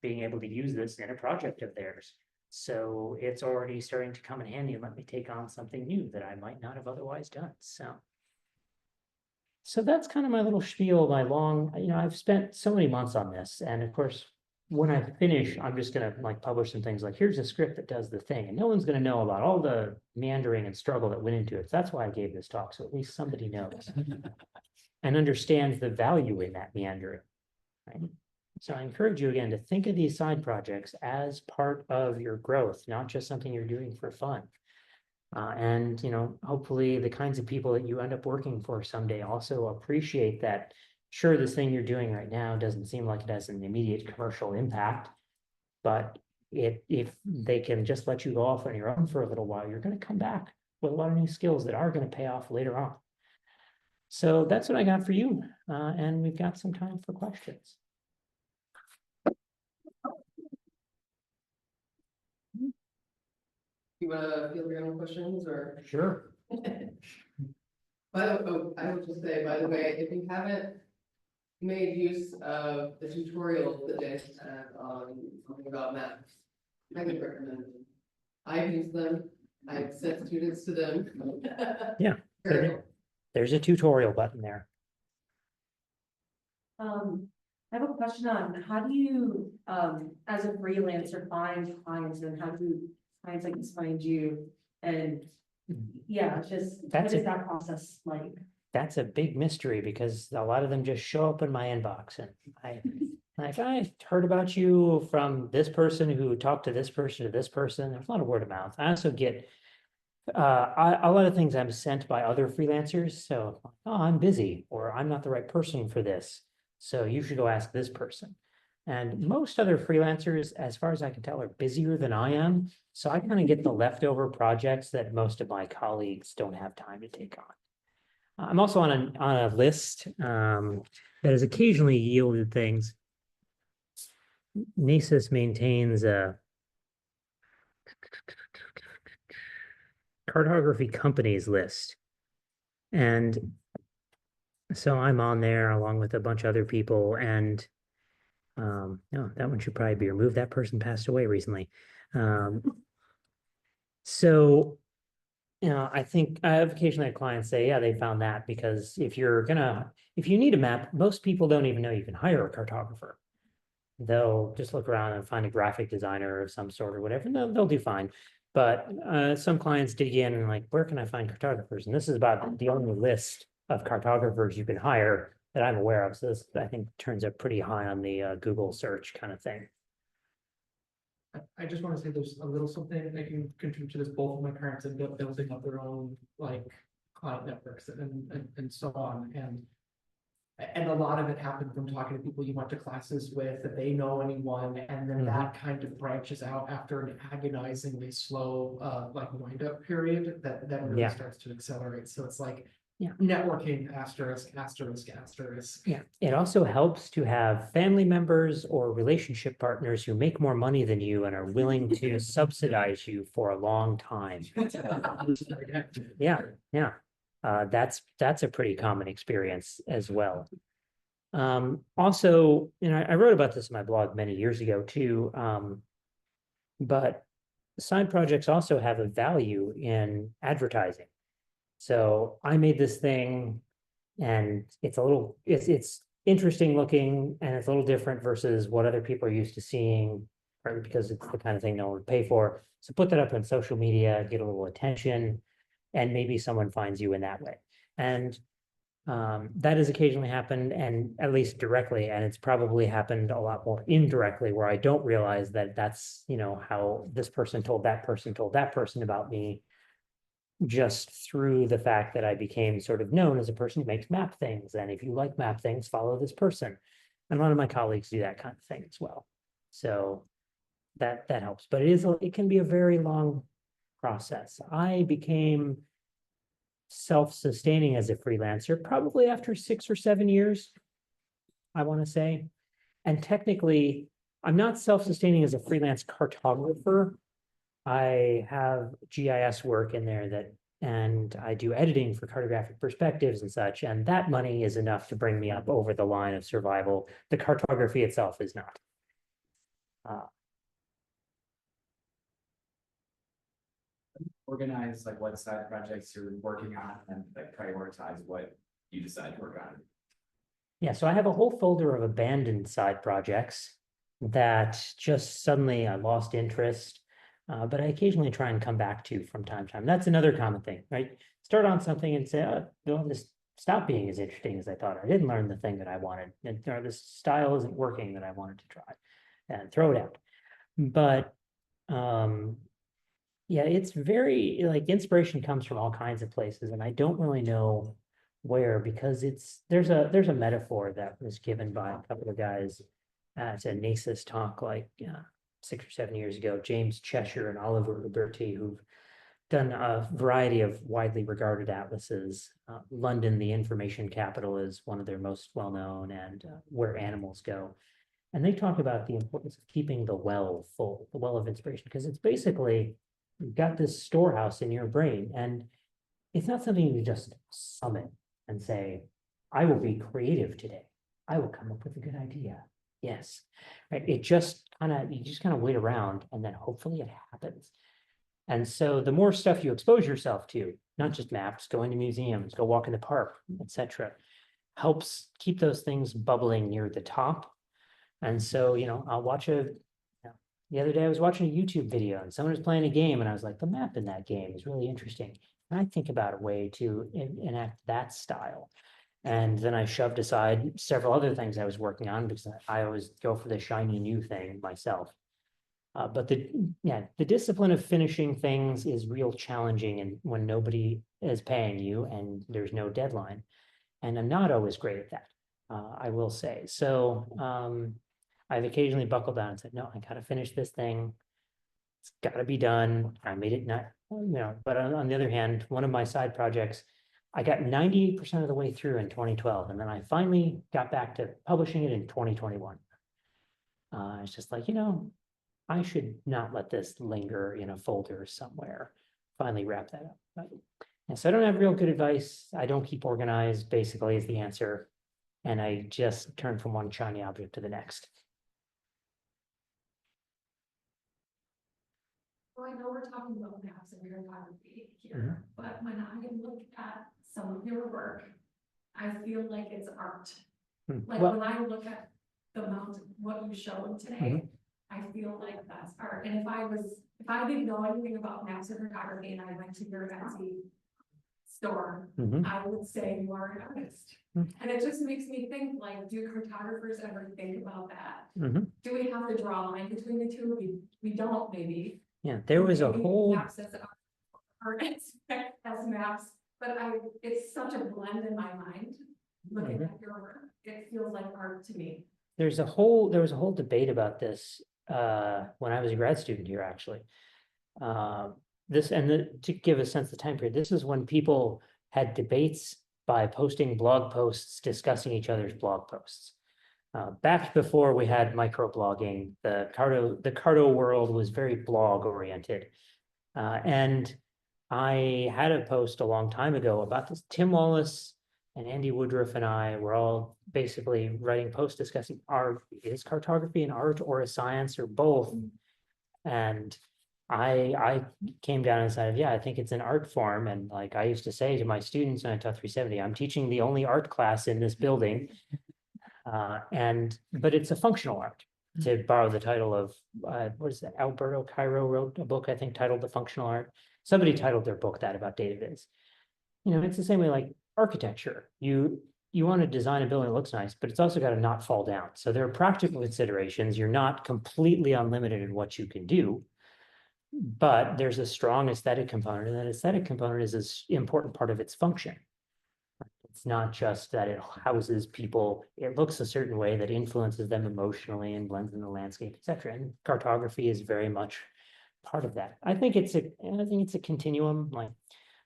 being able to use this in a project of theirs. So it's already starting to come in handy and let me take on something new that I might not have otherwise done. So that's kind of my little spiel, my long, I've spent so many months on this. And of course, when I finish, I'm just going to like publish some things like, here's a script that does the thing. And no one's going to know about all the meandering and struggle that went into it. So that's why I gave this talk. So at least somebody knows and understands the value in that meandering. Right? So I encourage you again to think of these side projects as part of your growth, not just something you're doing for fun. And hopefully the kinds of people that you end up working for someday also appreciate that. Sure, this thing you're doing right now doesn't seem like it has an immediate commercial impact, but if they can just let you go off on your own for a little while, you're going to come back with a lot of new skills that are going to pay off later on. So that's what I got for you, and we've got some time for questions. You want to field your own questions or? Sure. I would just say, by the way, if you haven't made use of the tutorial that they had on something about maps. I could recommend them. I've used them, I've sent students to them. Yeah. Very cool. There's a tutorial button there. I have a question on how do you, as a freelancer, find clients, and how do clients like this find you? And yeah, just what That's is a- that process like? That's a big mystery because a lot of them just show up in my inbox and I heard about you from this person who talked to this person to this person. There's a lot of word of mouth. I also get a lot of things I'm sent by other freelancers. So, oh, I'm busy or I'm not the right person for this. So you should go ask this person. And most other freelancers, as far as I can tell, are busier than I am. So I kind of get the leftover projects that most of my colleagues don't have time to take on. I'm also on a list that has occasionally yielded things. Nasus maintains a cartography companies list. And so I'm on there along with a bunch of other people. And no, that one should probably be removed. That person passed away recently. So I think I have occasionally had clients say, yeah, they found that because if you need a map, most people don't even know you can hire a cartographer. They'll just look around and find a graphic designer of some sort or whatever, and they'll do fine. But some clients dig in and like, where can I find cartographers? And this is about the only list of cartographers you can hire that I'm aware of. So this, I think, turns up pretty high on the Google search kind of thing. I just want to say there's a little something that can contribute to this. Both of my parents end up building up their own like client networks and so on. And a lot of it happened from talking to people you went to classes with, that they know anyone, and then that kind of branches out after an agonizingly slow like wind up period that really Yeah. starts to accelerate. So it's like Yeah. networking asterisk asterisk asterisk. Yeah, it also helps to have family members or relationship partners who make more money than you and are willing to subsidize you for a long time. Yeah, yeah. That's a pretty common experience as well. Also, I wrote about this in my blog many years ago too. But side projects also have a value in advertising. So I made this thing and it's interesting looking and it's a little different versus what other people are used to seeing, partly because it's the kind of thing no one would pay for. So put that up on social media, get a little attention, and maybe someone finds you in that way. And that has occasionally happened, and at least directly, and it's probably happened a lot more indirectly where I don't realize that that's, how this person told that person about me, just through the fact that I became sort of known as a person who makes map things. And if you like map things, follow this person. And a lot of my colleagues do that kind of thing as well. So that helps, but it can be a very long process. I became self-sustaining as a freelancer probably after 6 or 7 years, I want to say. And technically, I'm not self-sustaining as a freelance cartographer. I have GIS work in there and I do editing for cartographic perspectives and such, and that money is enough to bring me up over the line of survival. The cartography itself is not. Organize like what side projects you're working on and like prioritize what you decide to work on. Yeah, so I have a whole folder of abandoned side projects that just suddenly I lost interest, but I occasionally try and come back to from time to time. That's another common thing, right? Start on something and say, oh, well, this stopped being as interesting as I thought. I didn't learn the thing that I wanted, or this style isn't working that I wanted to try, and throw it out. But yeah, it's very like inspiration comes from all kinds of places, and I don't really know where, because there's a metaphor that was given by a couple of guys at a NASIS talk like 6 or 7 years ago, James Cheshire and Oliver Uberti, who've done a variety of widely regarded atlases. London, the information capital, is one of their most well-known, and Where Animals Go. And they talk about the importance of keeping the well full, the well of inspiration, because it's basically, you've got this storehouse in your brain, and it's not something you just summon and say, I will be creative today. I will come up with a good idea. Yes, right, you just kind of wait around and then hopefully it happens. And so the more stuff you expose yourself to, not just maps, going to museums, go walk in the park, etc., helps keep those things bubbling near the top. And so, I'll watch the other day I was watching a YouTube video and someone was playing a game and I was like, the map in that game is really interesting. And I think about a way to enact that style. And then I shoved aside several other things I was working on because I always go for the shiny new thing myself. But the discipline of finishing things is real challenging and when nobody is paying you and there's no deadline. And I'm not always great at that, I will say. So I've occasionally buckled down and said, no, I gotta finish this thing. It's gotta be done. I made it not, but on the other hand, one of my side projects, I got 98% of the way through in 2012, and then I finally got back to publishing it in 2021. It's just like, I should not let this linger in a folder somewhere. Finally wrap that up. And so I don't have real good advice. I don't keep organized, basically, is the answer. And I just turn from one shiny object to the next. Well, I know we're talking about maps and cartography here, but when I look at some of your work, I feel like it's art. Like Well, when I look at the amount of what you showed today, I feel like that's art. And if I didn't know anything about maps and cartography and I went to your Etsy store, I would say you are an artist. And it just makes me think, like, do cartographers ever think about that? Do we have to draw a line between the two? We don't, maybe. Yeah, there was a Maybe whole, maps as art as maps, but it's such a blend in my mind. Looking at your work, it feels like art to me. there was a whole debate about this when I was a grad student here, actually. To give a sense of the time period, this is when people had debates by posting blog posts discussing each other's blog posts. Back before we had microblogging, the Carto world was very blog oriented. And I had a post a long time ago about this. Tim Wallace and Andy Woodruff and I were all basically writing posts discussing is cartography an art or a science or both? And I came down and decided, yeah, I think it's an art form. And like I used to say to my students when I taught 370, I'm teaching the only art class in this building. But it's a functional art, to borrow the title of, what is that? Alberto Cairo wrote a book, I think, titled The Functional Art. Somebody titled their book that about data viz. It's the same way like architecture. You want to design a building that looks nice, but it's also got to not fall down. So there are practical considerations. You're not completely unlimited in what you can do, but there's a strong aesthetic component, and that aesthetic component is an important part of its function. It's not just that it houses people, it looks a certain way that influences them emotionally and blends in the landscape, etc. And cartography is very much part of that. I think it's a continuum. Like,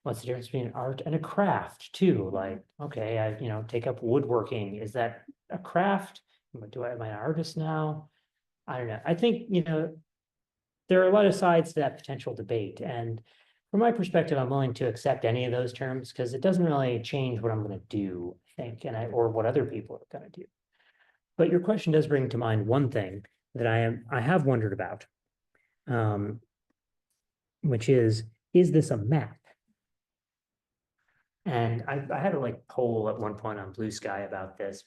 what's the difference between an art and a craft too? Like, okay, I take up woodworking. Is that a craft? Am I an artist now? I don't know. I think there are a lot of sides to that potential debate, and from my perspective, I'm willing to accept any of those terms because it doesn't really change what I'm going to do, I think, or what other people are going to do. But your question does bring to mind one thing that I have wondered about, which is this a map? And I had a poll at one point on Blue Sky about this,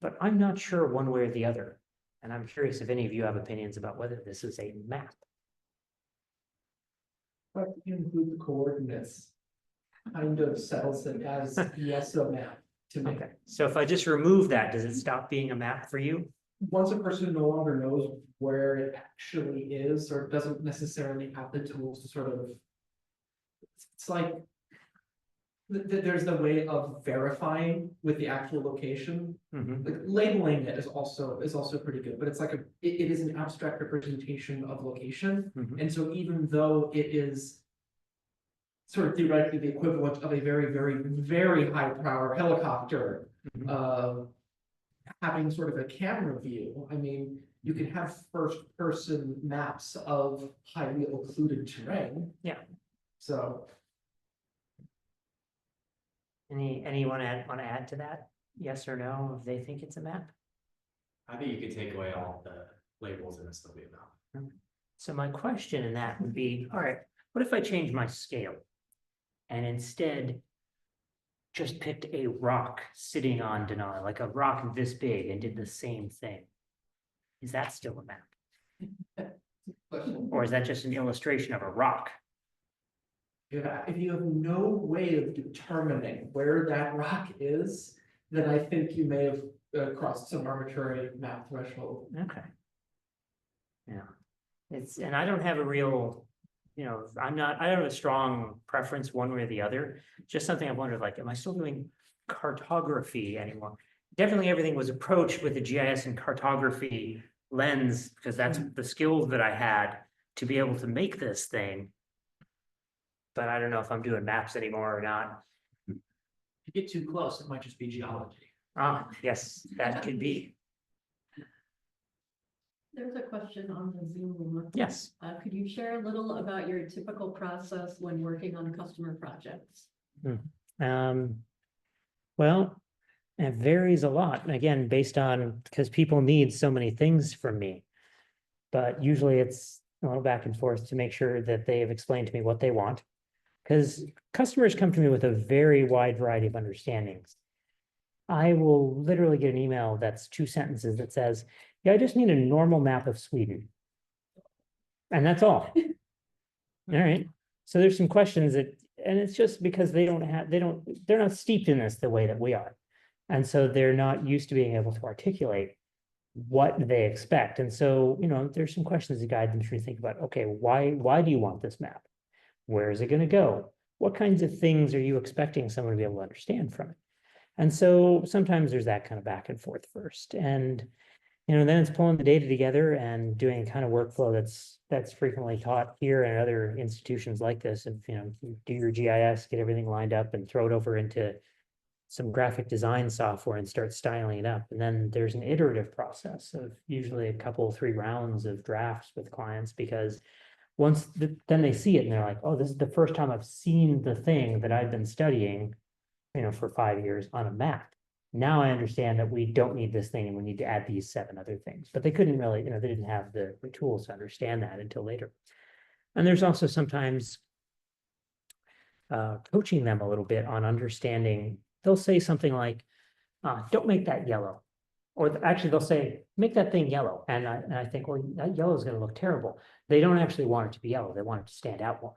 but I'm not sure one way or the other. And I'm curious if any of you have opinions about whether this is a map. But you include the coordinates, kind of settles it as yes, a map to me. Okay, so if I just remove that, does it stop being a map for you? Once a person no longer knows where it actually is, or doesn't necessarily have the tools to sort of, it's like there's the way of verifying with the actual location. Like labeling it is also pretty good, but it's like it is an abstract representation of location. And so even though it is sort of theoretically the equivalent of a very, very, very high power helicopter, having sort of a camera view, I mean, you can have first person maps of highly occluded terrain. Yeah. So. Anyone want to add to that? yes or no, if they think it's a map. I think you could take away all the labels and it's still be a map. So my question in that would be, all right, what if I change my scale? And instead just picked a rock sitting on Denali, like a rock this big, and did the same thing? Is that still a map? Question. Or is that just an illustration of a rock? If you have no way of determining where that rock is, then I think you may have crossed some arbitrary map threshold. Okay. Yeah, and I don't have a real, I don't have a strong preference one way or the other. Just something I've wondered, like, am I still doing cartography anymore? Definitely everything was approached with the GIS and cartography lens, because that's the skills that I had to be able to make this thing. But I don't know if I'm doing maps anymore or not. If you get too close, it might just be geology. Ah, yes, that could be. There's a question on the Zoom. Yes. Could you share a little about your typical process when working on customer projects? Well, it varies a lot, and again, based on, because people need so many things from me. But usually it's a little back and forth to make sure that they have explained to me what they want. Because customers come to me with a very wide variety of understandings. I will literally get an email that's 2 sentences that says, yeah, I just need a normal map of Sweden. And that's all. All right. So there's some questions that, and it's just because they're not steeped in this the way that we are. And so they're not used to being able to articulate what they expect. And so, there's some questions to guide them through to think about, okay, why do you want this map? Where is it going to go? What kinds of things are you expecting someone to be able to understand from it? And so sometimes there's that kind of back and forth first. And, then it's pulling the data together and doing a kind of workflow that's frequently taught here and other institutions like this. Of, you do your GIS, get everything lined up and throw it over into some graphic design software and start styling it up. And then there's an iterative process of usually a couple, 3 rounds of drafts with clients, because then they see it and they're like, oh, this is the first time I've seen the thing that I've been studying, for 5 years on a map. Now I understand that we don't need this thing and we need to add these 7 other things, but they couldn't really, they didn't have the tools to understand that until later. And there's also sometimes coaching them a little bit on understanding. They'll say something like, don't make that yellow. Or actually they'll say, make that thing yellow. And I think, well, that yellow is going to look terrible. They don't actually want it to be yellow. They want it to stand out more.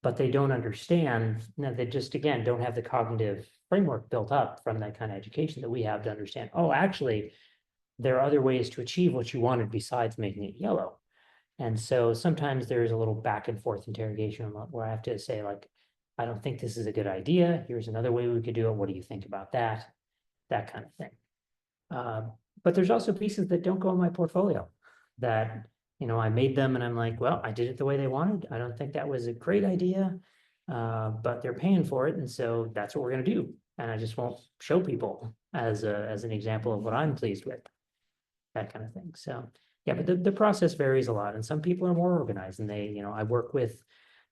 But they don't understand, they just, again, don't have the cognitive framework built up from that kind of education that we have to understand, oh, actually, there are other ways to achieve what you wanted besides making it yellow. And so sometimes there's a little back and forth interrogation where I have to say, like, I don't think this is a good idea. Here's another way we could do it. What do you think about that? That kind of thing. But there's also pieces that don't go in my portfolio that, I made them and I'm like, well, I did it the way they wanted. I don't think that was a great idea, but they're paying for it. And so that's what we're going to do. And I just won't show people as an example of what I'm pleased with, that kind of thing. So, yeah, but the process varies a lot. And some people are more organized and they, I work with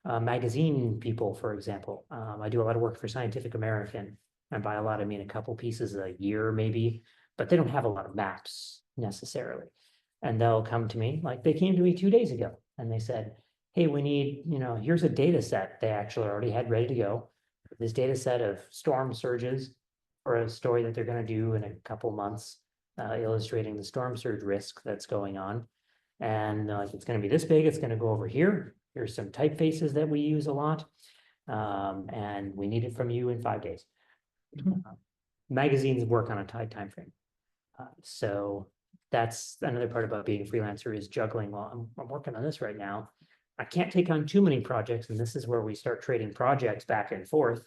magazine people, for example. I do a lot of work for Scientific American, and by a lot, I mean a couple pieces a year, maybe, but they don't have a lot of maps necessarily. And they'll come to me, like they came to me 2 days ago and they said, hey, we need, here's a data set they actually already had ready to go. This data set of storm surges for a story that they're going to do in a couple months, illustrating the storm surge risk that's going on. And it's going to be this big, it's going to go over here. Here's some typefaces that we use a lot. And we need it from you in 5 days. Magazines work on a tight time frame. So that's another part about being a freelancer, is juggling. Well, I'm working on this right now. I can't take on too many projects, and this is where we start trading projects back and forth.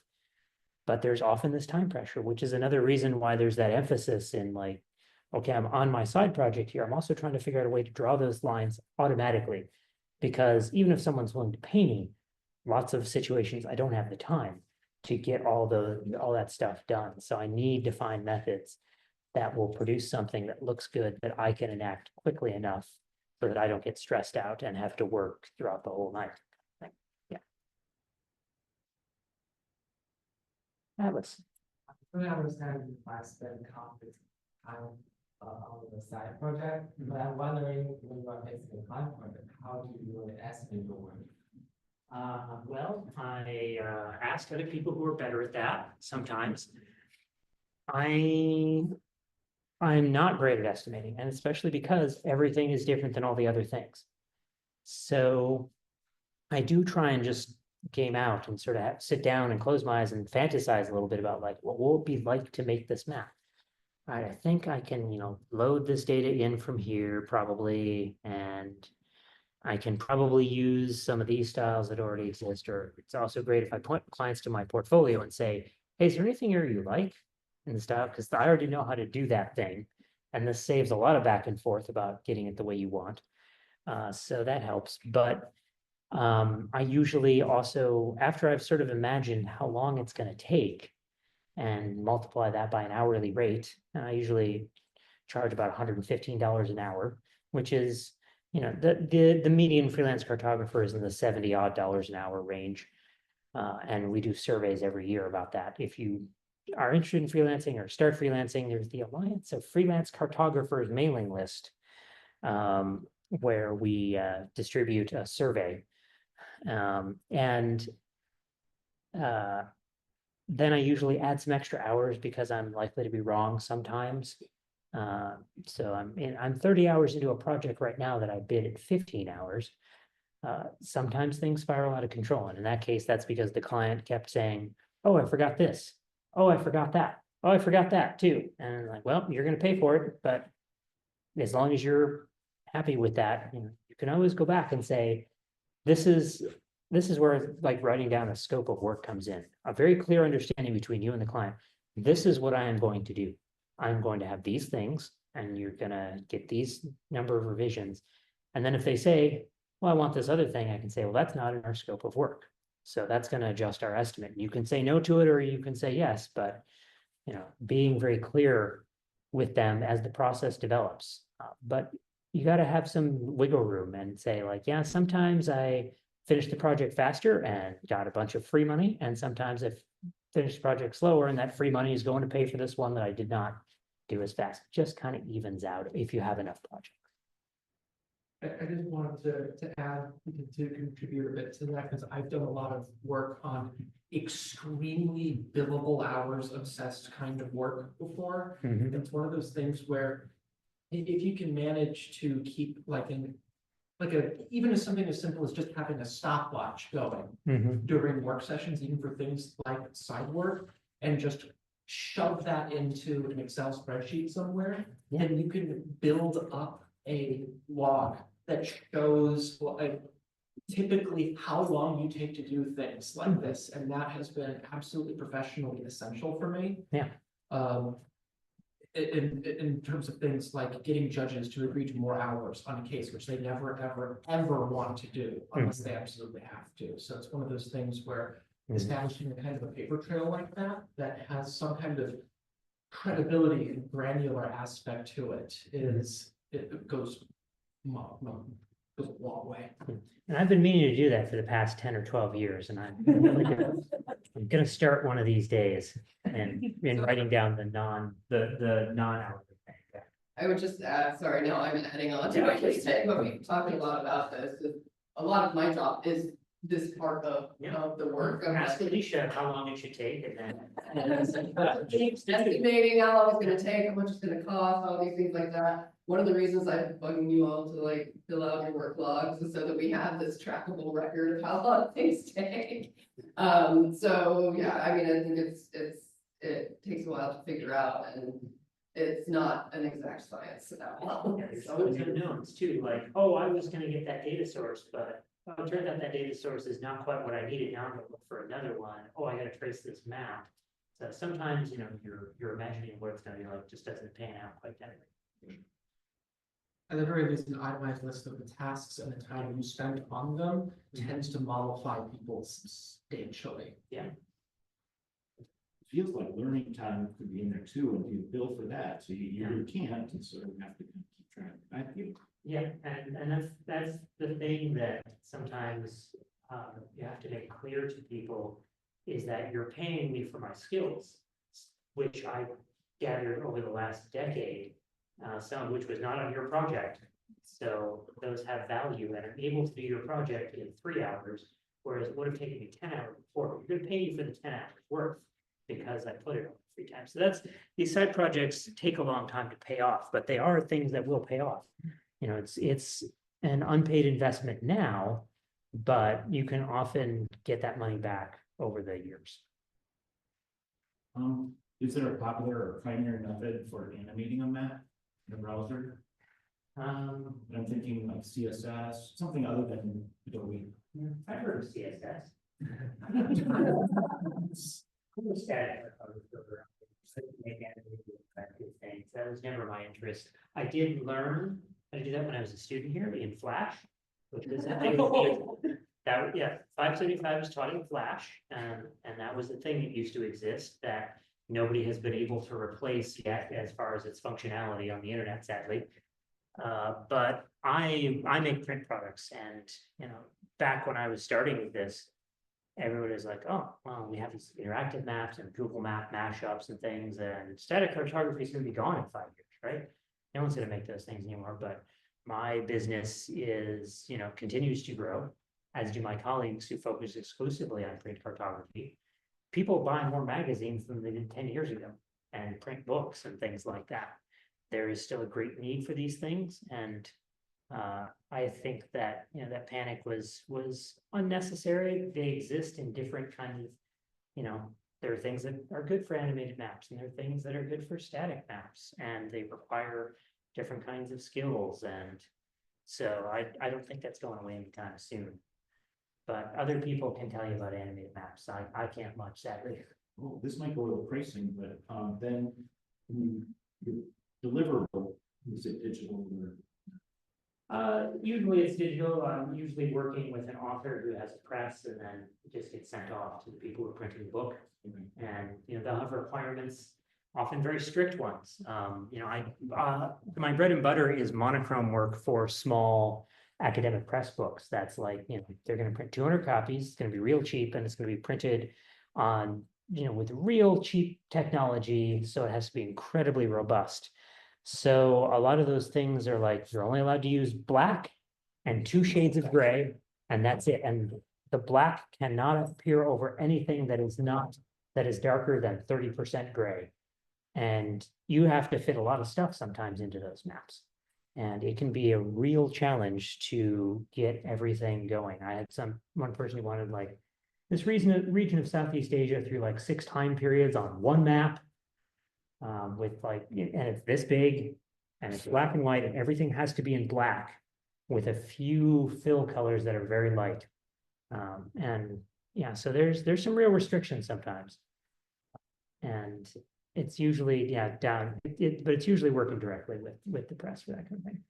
But there's often this time pressure, which is another reason why there's that emphasis in, like, okay, I'm on my side project here. I'm also trying to figure out a way to draw those lines automatically, because even if someone's willing to pay me, lots of situations I don't have the time to get all that stuff done. So I need to find methods that will produce something that looks good, that I can enact quickly enough so that I don't get stressed out and have to work throughout the whole night. Yeah. Atlas. I mean, I understand if I spend conflict time on the side project, but I'm wondering when you are facing a client project, how do you really estimate your work? Well, I ask other people who are better at that sometimes. I'm not great at estimating, and especially because everything is different than all the other things. So I do try and just game out and sort of sit down and close my eyes and fantasize a little bit about like, what will it be like to make this map? All right, I think I can, load this data in from here probably, and I can probably use some of these styles that already exist, or it's also great if I point clients to my portfolio and say, hey, is there anything here you like in the style? Because I already know how to do that thing. And this saves a lot of back and forth about getting it the way you want. So that helps. But I usually also, after I've sort of imagined how long it's going to take and multiply that by an hourly rate, I usually charge about $115 an hour, which is, the median freelance cartographer is in the 70 odd dollars an hour range. And we do surveys every year about that. If you are interested in freelancing or start freelancing, there's the Alliance of Freelance Cartographers mailing list, where we distribute a survey. Then I usually add some extra hours because I'm likely to be wrong sometimes. So I'm 30 hours into a project right now that I bid at 15 hours. Sometimes things spiral out of control. And in that case, that's because the client kept saying, oh, I forgot this. Oh, I forgot that. Oh, I forgot that too. And I'm like, well, you're going to pay for it. But as long as you're happy with that, you can always go back and say, this is where like writing down a scope of work comes in. A very clear understanding between you and the client. This is what I am going to do. I'm going to have these things, and you're going to get these number of revisions. And then if they say, well, I want this other thing, I can say, well, that's not in our scope of work. So that's going to adjust our estimate. You can say no to it, or you can say yes, but being very clear with them as the process develops. But you got to have some wiggle room and say like, yeah, sometimes I finished the project faster and got a bunch of free money. And sometimes I finished the project slower, and that free money is going to pay for this one that I did not do as fast. It just kind of evens out if you have enough projects. I just wanted to add, to contribute a bit to that, because I've done a lot of work on extremely billable hours obsessed kind of work before. Mhm. It's one of those things where if you can manage to keep even as something as simple as just having a stopwatch going Mhm. during work sessions, even for things like side work, and just shove that into an Excel spreadsheet somewhere, Yeah. and you can build up a log that shows like typically how long you take to do things like this, and that has been absolutely professionally essential for me. Yeah. In terms of things like getting judges to agree to more hours on a case, which they never, ever, ever want to do unless they absolutely have to. So it's one of those things where establishing a kind of a paper trail like that has some kind of credibility and granular aspect to it it goes a long way. And I've been meaning to do that for the past 10 or 12 years, and I'm gonna start one of these days and in writing down the non-hourly thing. I would just add, sorry, now I'm adding on to what you're saying, but we've talked a lot about this. A lot of my job is this part of the work. Ask Alicia how long it should take, and then Estimating how long it's gonna take, how much it's gonna cost, all these things like that. One of the reasons I'm bugging you all to like fill out your work logs is so that we have this trackable record of how long things take. So yeah, I mean, I think it takes a while to figure out, and it's not an exact science at all. yeah, there's always unknowns too, like, oh, I was gonna get that data source, but it turns out that data source is not quite what I needed. Now I'm gonna look for another one. Oh, I gotta trace this map. So sometimes, you're imagining what it's gonna be like, just doesn't pan out quite that way. At the very least, an itemized list of the tasks and the time you spend on them tends to mollify people substantially. Feels like learning time could be in there too, and you bill for that, so you can't, and so you have to keep track. I think. Yeah, and that's the thing that sometimes you have to make clear to people is that you're paying me for my skills. which I gathered over the last decade, some of which was not on your project. So those have value and are able to do your project in 3 hours, whereas it would have taken me 10 hours before. We're gonna pay you for the 10 hours worth because I put it on 3 times. So these side projects take a long time to pay off, but they are things that will pay off. You know, it's an unpaid investment now, but you can often get that money back over the years. Is there a popular or primary method for animating a map in the browser? I'm thinking like CSS, something other than Adobe. I've heard of CSS. That was never my interest. I did learn how to do that when I was a student here in Flash, which was a thing. That, yeah, 575 was taught in Flash, and that was the thing that used to exist that nobody has been able to replace yet as far as its functionality on the internet, sadly. But I make print products, and you know, back when I was starting with this, everyone is like, oh, well, we have these interactive maps and Google Map mashups and things, and static cartography is going to be gone in 5 years, right? No one's going to make those things anymore. But my business is, you know, continues to grow, as do my colleagues who focus exclusively on print cartography. People buy more magazines than they did 10 years ago, and print books and things like that. There is still a great need for these things, and I think that, you know, that panic was unnecessary. They exist in different kinds of, you know, there are things that are good for animated maps, and there are things that are good for static maps, and they require different kinds of skills. And so I don't think that's going away anytime soon. But other people can tell you about animated maps. I can't much, sadly. Oh, this might go to the pricing, but then your deliverable, is it digital or? Usually it's digital. I'm usually working with an author who has a press, and then it just gets sent off to the people who are printing the book. And, you know, they'll have requirements, often very strict ones. You know, my bread and butter is monochrome work for small academic press books. That's like, you know, they're going to print 200 copies. It's going to be real cheap, and it's going to be printed on, you know, with real cheap technology. So it has to be incredibly robust. So a lot of those things are like, you're only allowed to use black and 2 shades of gray, and that's it. And the black cannot appear over anything that is darker than 30% gray. And you have to fit a lot of stuff sometimes into those maps. And it can be a real challenge to get everything going. I had one person who wanted like this region of Southeast Asia through like 6 time periods on one map. With like, and it's this big, and it's black and white, and everything has to be in black with a few fill colors that are very light. And yeah, so there's some real restrictions sometimes. And it's usually, yeah, down, but it's usually working directly with the press for that kind of thing.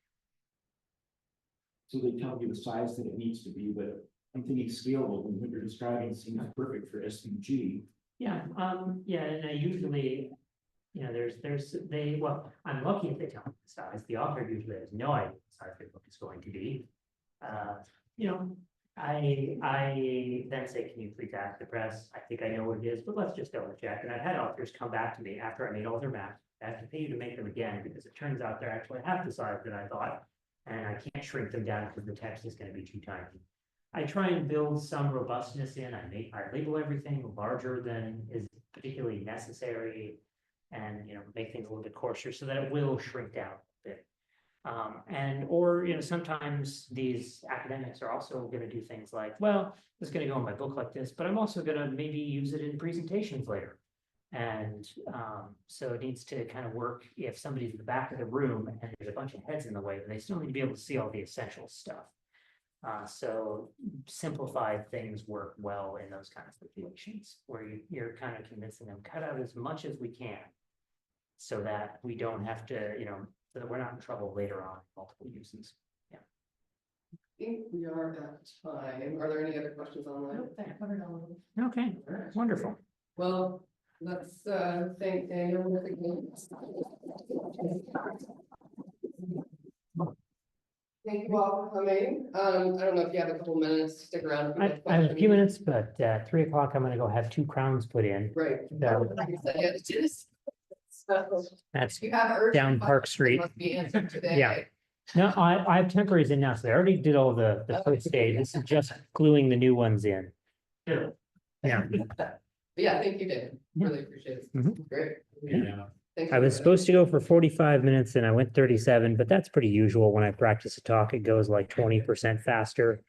So they tell you the size that it needs to be, but I'm thinking scalable, when what you're describing seems perfect for SVG. Yeah, yeah, and I usually, you know, well, I'm lucky if they tell me the size. The author usually has no idea what the size their book is going to be. You know, I then say, can you please ask the press? I think I know what it is, but let's just double check. And I've had authors come back to me after I made all their maps. I have to pay you to make them again, because it turns out they're actually half the size that I thought, and I can't shrink them down because the text is going to be too tiny. I try and build some robustness in. I label everything larger than is particularly necessary, and, you know, make things a little bit coarser so that it will shrink down a bit. Or, you know, sometimes these academics are also going to do things like, well, it's going to go in my book like this, but I'm also going to maybe use it in presentations later. And so it needs to kind of work if somebody's in the back of the room and there's a bunch of heads in the way, but they still need to be able to see all the essential stuff. So simplified things work well in those kind of situations where you're kind of convincing them, cut out as much as we can so that we don't have to, you know, so that we're not in trouble later on in multiple uses. Yeah. I think we are at time. Are there any other questions online? Nope, that covered all of them. Okay, wonderful. Well, let's thank Daniel once again. Thank you all for coming. I don't know if you have a couple minutes to stick around. If you I have a few questions. minutes, but 3 o'clock, I'm going to go have 2 crowns put in. Right. So- Like you said, yeah, just That's, You have urgent Down Park questions that Street. Must be answered today. Yeah. no, I have temporaries in now, so they already did all the first stage. This is just gluing the new ones in. Yeah. Yeah, But yeah, thank you, Dave. Yeah. Really appreciate it. Mhm. Great. Yeah. Thanks I for was doing it. supposed to go for 45 minutes and I went 37, but that's pretty usual. When I practice a talk, it goes like 20% faster.